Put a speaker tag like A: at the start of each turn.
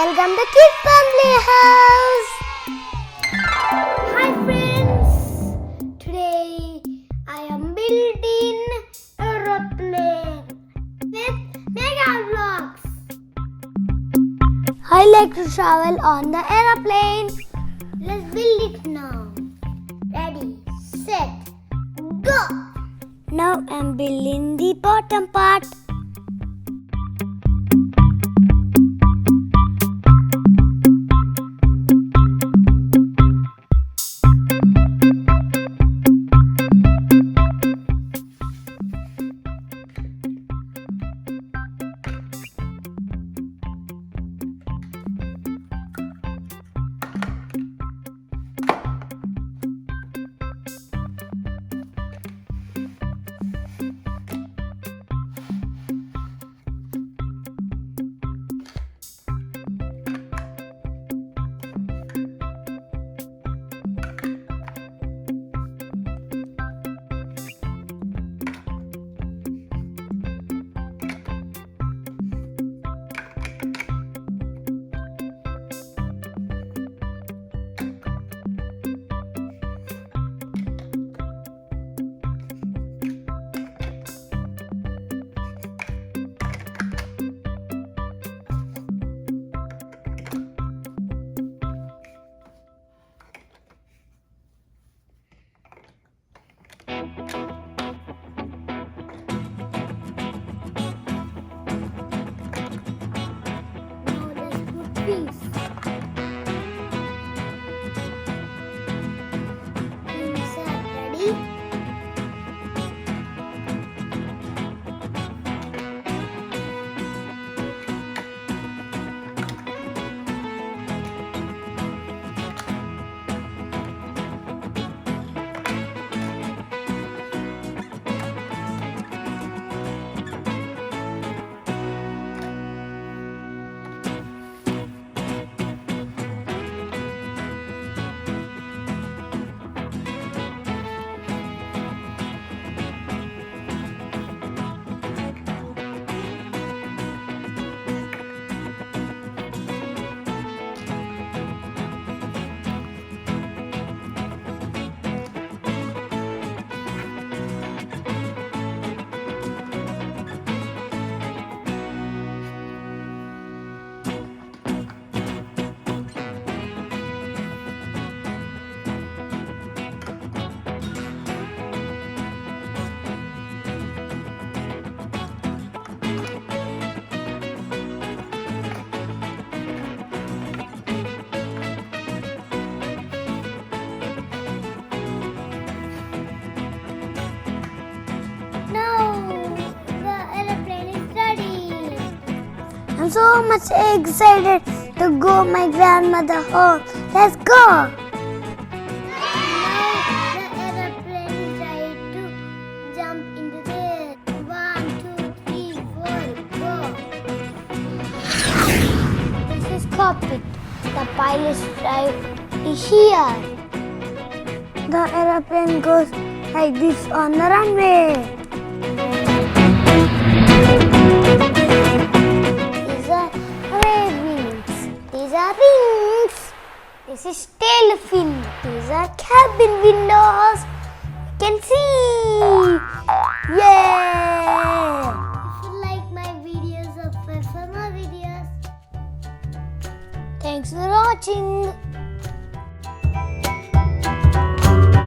A: Welcome to Kid Family House. Hi friends. Today I am building aeroplane with Mega Bloks. I like to travel on the aeroplane. Let's build it now. Ready, set, go. Now I'm building the bottom part. I'm so much excited to go my grandmother home. Let's go! Now the aeroplane is ready to jump into there. 1, 2, 3, 4, go! This is cockpit. The pilot's drive is here. The aeroplane goes like this on the runway. These are rings. This is tail fin. These are cabin windows. You can see. Yeah! If you like my videos, subscribe for more videos. Thanks for watching.